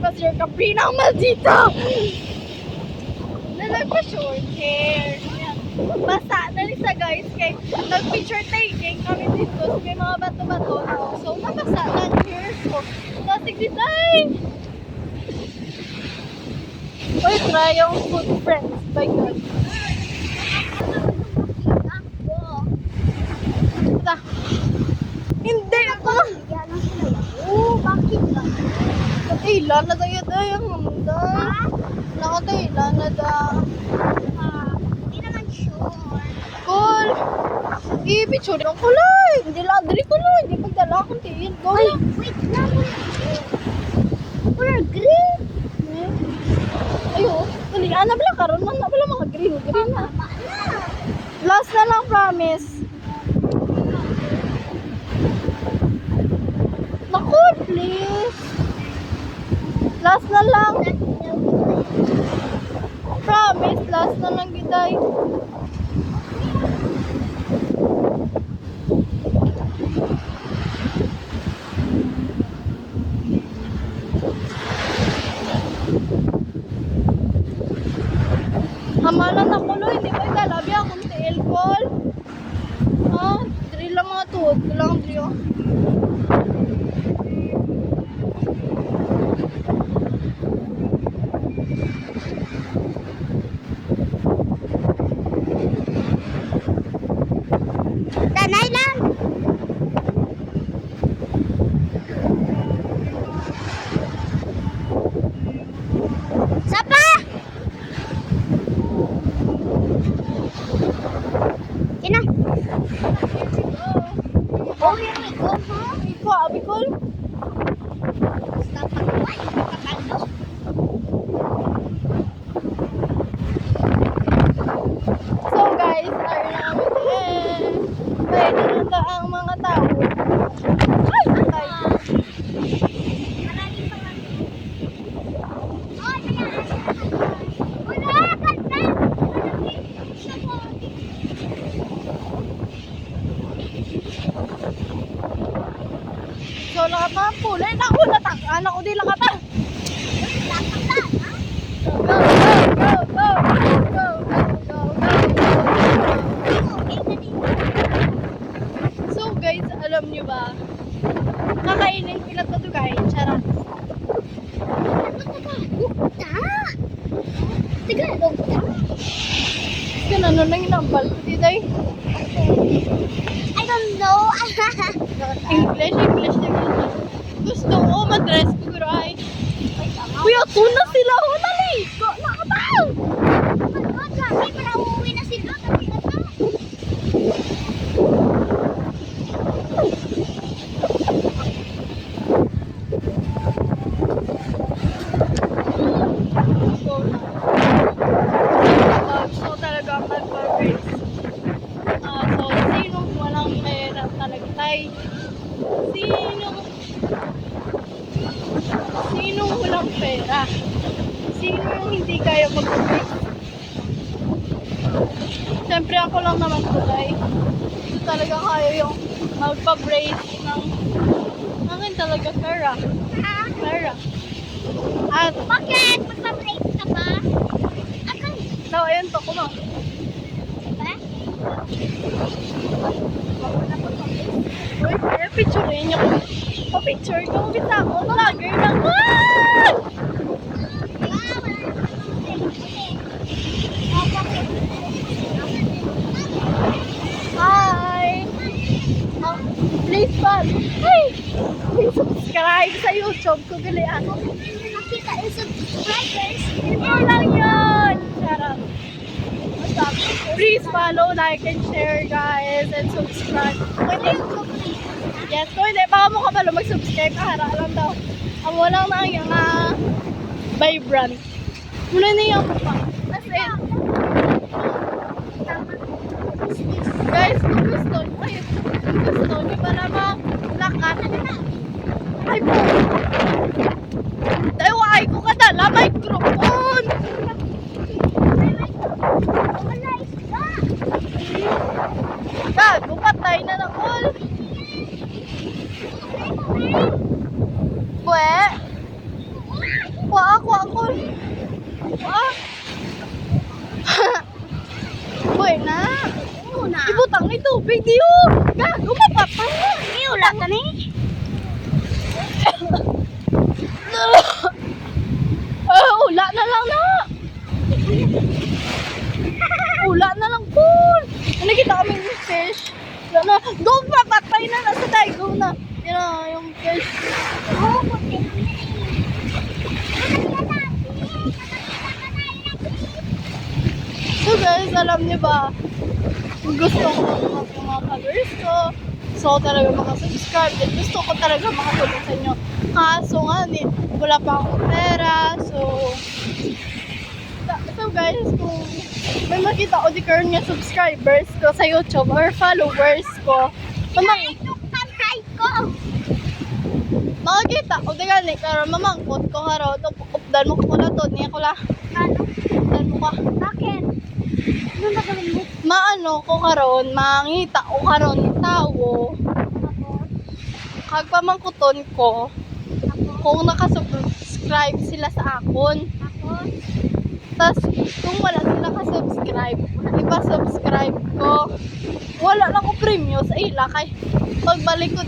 because you're Caprina maldita! Na nagpa-short hair. Basa na sa guys kay nag-picture taking kami dito so may mga bato-bato na. So nabasa na ang hair ko. Kasi design! Uy, try yung food friends by God. Hindi ako. Bakit ba? Nakailan na tayo yung handa. Nakatailan na da. Hindi naman sure. Cool. I-picture ng kulay. Hindi lang, dali kulay. Hindi pagdala akong tiin. Go Ay, lang. wait lang. Color green. Ayo. Dali, ana bala karon man. Wala mga green. Green na. Tama na. Last na lang, promise. Naku, please. Last na lang. Promise, last na lang, Giday. Hamalan na kulo, hindi mo ikalabi akong tail call. Ah, drill lang mga tuhod ko lang, drill. Tanay lang. Sapa! Ina. Oh, here we go, huh? Iko, abikol. Stop ako. Ay, kakalo. So guys, are namin eh. Pwede na ang mga tao. Ay, ay. Maraming pangalan. Oh, kaya. Wala, kanta. So, lahat mga pulay. Naku, natakaan ako di lang kata. Go, go, go, go, go, go, go, go. So guys, alam nyo ba? Kakainin ko lang ito guys. Charot. Tagalog ka? Yan, ano nang inambal ko dito eh. I don't know. English na gusto. Gusto ko, madress ko guro ay. Kuya, tuna sila. Hunali! Nakataw! Sabi, para uuwi na sila. Sabi na to. So talaga mag-race. So, sinong walang pera talaga tayo? Sinong walang pera? Sinong hindi kaya mag-race? Siyempre ako lang naman ko tayo. Ito talaga kaya yung magpa-brace ng akin talaga pera. Pera. At, Bakit? Magpa-break ka ba? Akan. no, ayun to, kuma. Ba? Uy, kaya picturein niyo ko. Pa-picture ko, kita ako, vlogger lang. Ah! Hi! Oh, please follow. Hey! Please subscribe sa YouTube ko, gali ako. Nakita yung subscribers. Ito lang yun! Charot. Please follow, like, and share, guys, and subscribe. Pwede yes, kung hindi, baka mo ka pala mag-subscribe. Hara lang daw. Ang walang na yung vibrant. Muna niya ako pa. As in, guys, kung gusto nyo, ay, kung gusto nyo para malakas. Ay po. Tayo ay ko kadala, microphone. Gago, patay na ng all. Bwe. alam niyo ba, gusto ko yung mga followers ko. Gusto ko talaga makasubscribe. At gusto ko talaga makatulong sa inyo. Kaso nga, wala pa akong pera. So guys, kung may makita ko di karon nga subscribers ko sa YouTube or followers ko, Kamay ko. makakita ko di gani karon mamangkot ko karon updan mo ko na to niya ko la Ano? updan mo ka Bakit? Ano na gawin mo? maano ko karon mangita ko karon tawo Tapos? kag pamangkuton ko Tapos? kung nakasubscribe sila sa akon. Tapos? Tas kung wala sila ka-subscribe, ipa-subscribe ko. Wala lang ko premyo sa ila kay pagbalik ko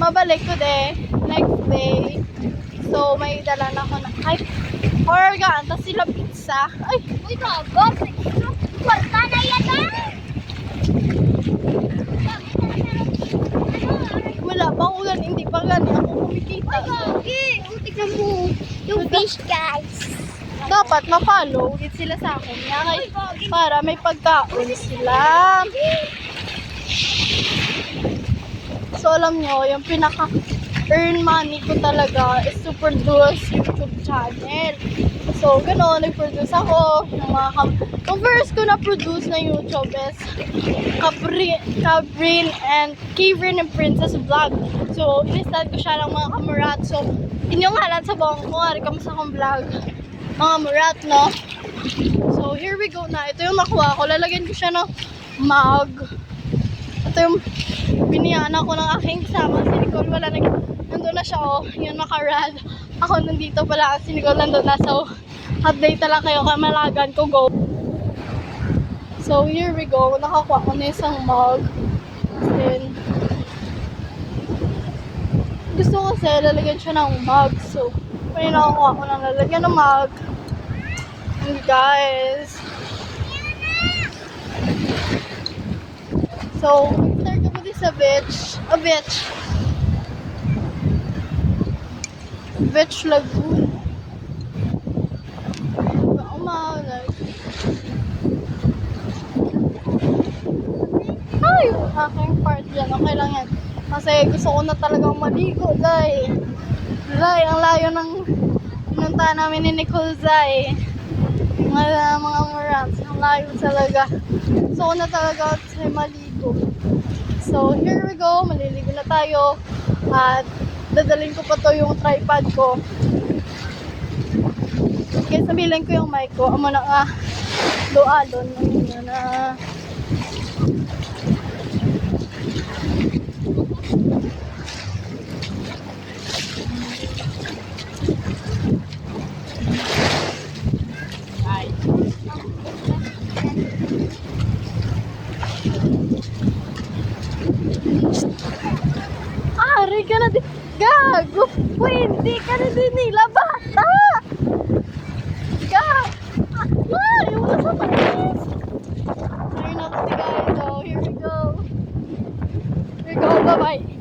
mabalik ko next day. So may dala na ako na ay organ tas sila pizza. Ay, Uy, gago. Kwarta na yan ah. wala pa ako gani, hindi pa gani ako kumikita. Gagi. Tignan mo. Yung fish guys. Dapat ma-follow ulit sila sa akin. Kaya para may pagkaon sila. So alam nyo, yung pinaka-earn money ko talaga is to produce YouTube channel. So gano'n, nag-produce ako. Yung first ko na-produce na YouTube is Kabrin and Princess Vlog. So in-start ko siya ng mga kamurat. So inyong halat sa buong ko, nga kamusta akong vlog. Mga murat, no? So, here we go na. Ito yung nakuha ko. Lalagyan ko siya ng mug. Ito yung biniyaan ako ng aking kasama. Si Nicole, wala nandun na siya, oh. Yung naka-rad. Ako nandito pala. Si Nicole nandun na. So, update na lang kayo. Kamalagan ko, go. So, here we go. Nakakuha ko na isang mug. Then, gusto ko kasi lalagyan siya ng mug. So, may nakakuha ko ng lalagyan ng mug. And guys. So, start ko din sa beach. Beach Lagoon. Umalag. Ay, yung aking part dyan. Okay lang yan. Kasi gusto ko na talagang maligo, Zay. Zay, ang layo ng pinunta namin ni Nicole, Zay. Mga marams, ang layo talaga. Gusto ko na talaga sa maligo. So, here we go. Maliligo na tayo. At dadalhin ko pa to yung tripod ko. Okay, sabihin ko yung mic ko. Amo na nga. Doalon. Na. Ari ka na din. Gago. Pwede ka na din nila. Bata. Gag. Ay, wala sa taas. Ayun na kasi guys. So, here we go. Here we go. Bye-bye.